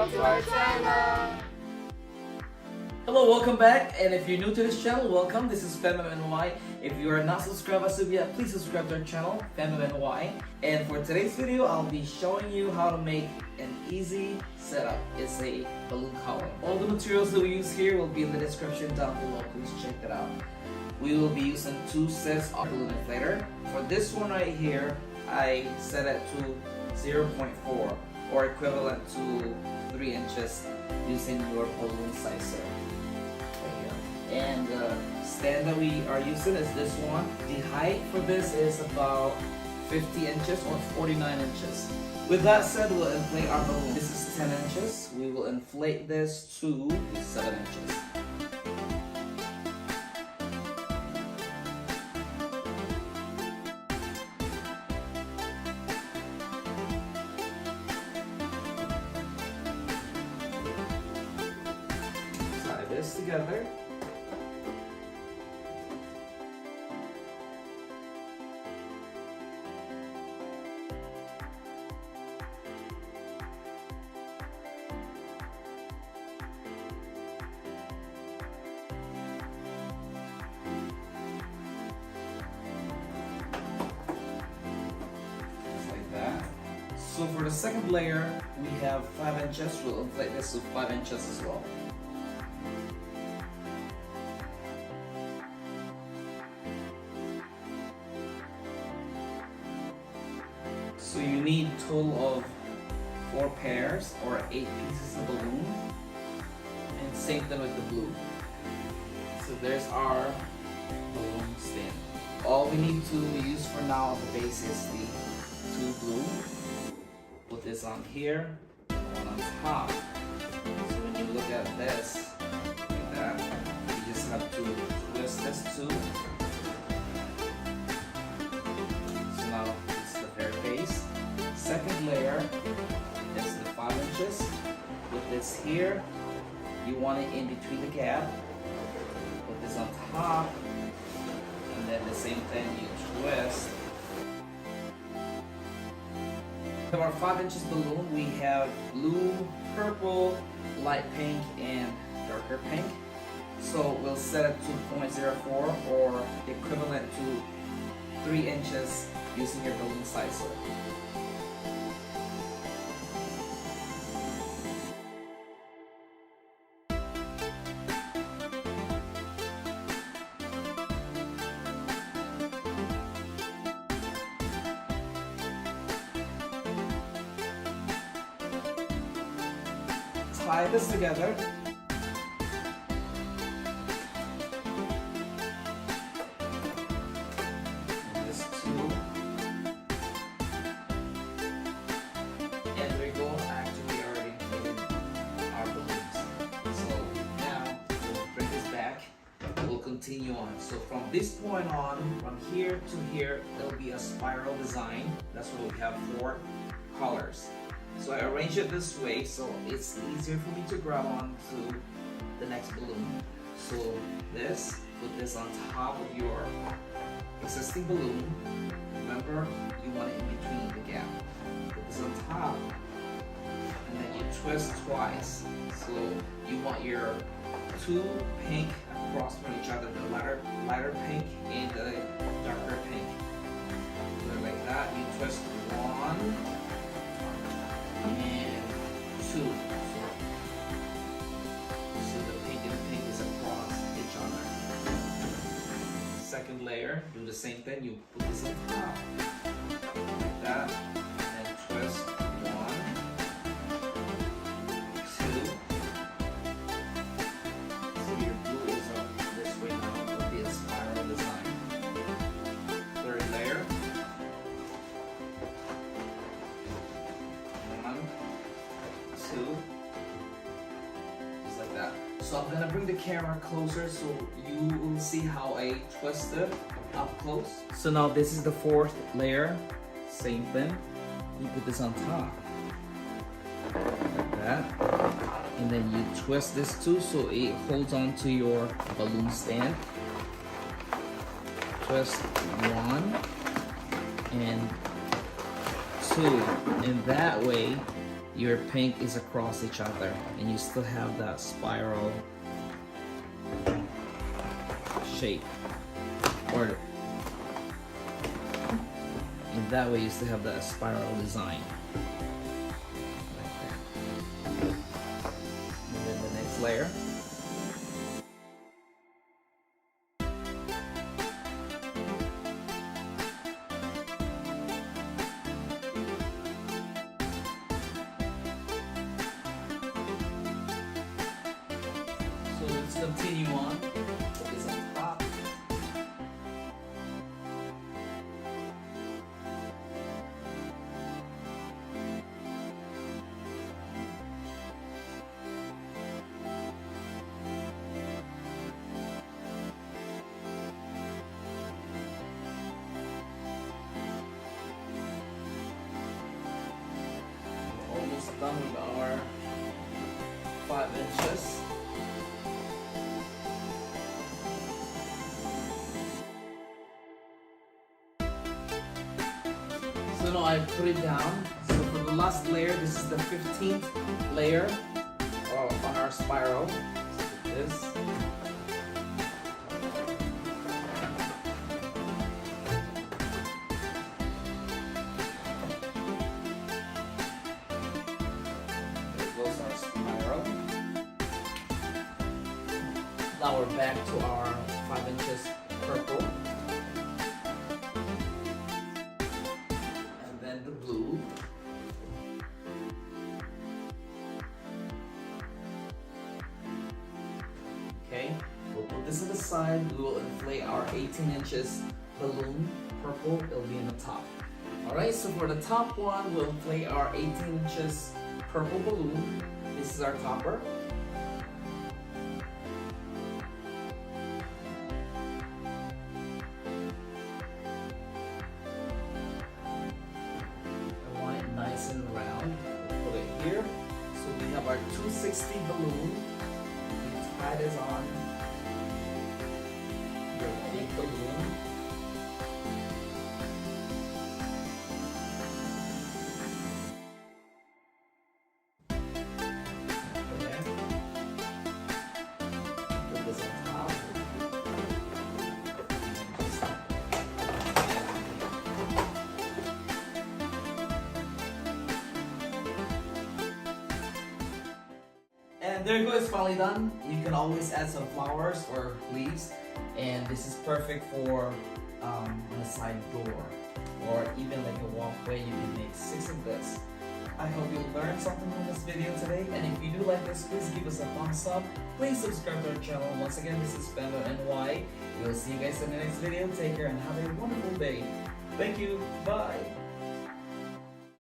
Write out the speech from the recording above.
Welcome to our channel! Hello, welcome back, and if you're new to this channel, welcome. This is FemMNY. If you are not subscribed as of yet, please subscribe to our channel, FemMNY. And for today's video, I'll be showing you how to make an easy setup. It's a balloon collar. All the materials that we use here will be in the description down below. Please check that out. We will be using 2 sets of balloon inflator. For this one right here, I set it to 0.4 or equivalent to 3 inches using your balloon sizer. And the stand that we are using is this one. The height for this is about 50 inches or 49 inches. With that said, we'll inflate our balloon. This is 10 inches. We will inflate this to 7 inches. Tie this together. So for the second layer, we have 5 inches. We'll inflate this to 5 inches as well. So you need a total of 4 pairs or 8 pieces of balloon. And same thing with the blue. So there's our balloon stand. All we need to use for now at the base is the 2 blue. Put this on here, and one on top. So when you look at this, like that, you just have to twist this too. So now it's the fair face. Second layer is the 5 inches. Put this here. You want it in between the gap. Put this on top, and then the same thing, you twist. For our 5 inches balloon, we have blue, purple, light pink, and darker pink. So we'll set it to 0.04 or equivalent to 3 inches using your balloon sizer. Tie this together. And this too. And there we go. Actually, we already made our balloons. So now we'll bring this back. We'll continue on. So from this point on, from here to here, there'll be a spiral design. That's why we have 4 colors. So I arrange it this way so it's easier for me to grab on to the next balloon. So this, put this on top of your existing balloon. Remember, you want it in between the gap. Put this on top, and then you twist twice. So you want your 2 pink across from each other, the lighter pink and the darker pink. So like that, you twist 1, and 2. So the pink and the pink is across each other. Second layer, do the same thing. You put this on top, like that, and twist 1, 2. So your blue is up this way now. It'll be a spiral design. Third layer. 2, just like that. So I'm gonna bring the camera closer so you will see how I twist it up close. So now this is the 4th layer, same thing. You put this on top, like that, and then you twist this too so it holds on to your balloon stand. Twist 1 and 2, and that way your pink is across each other and you still have that spiral shape, or in that way you still have that spiral design right there. And then the next layer. So let's continue on. Focus on top. We're almost done with our 5 inches. So now I put it down. So for the last layer, this is the 15th layer on our spiral. So this. There goes our spiral. Now we're back to our 5 inches purple. The blue. Okay, we'll put this to the side. We will inflate our 18 inches balloon. Purple, it'll be in the top. Alright, so for the top one, we'll inflate our 18 inches purple balloon. This is our topper. Nice and round. We'll put it here. So we have our 260 balloon. We tie this on your big balloon. Okay. Put this on top. And there you go, it's finally done. You can always add some flowers or leaves, and this is perfect for on a side door, or even like a walkway. You can make 6 of this. I hope you learned something from this video today, and if you do like this, please give us a thumbs up. Please subscribe to our channel. Once again, this is Bando NY. We'll see you guys in the next video. Take care and have a wonderful day. Thank you. Bye.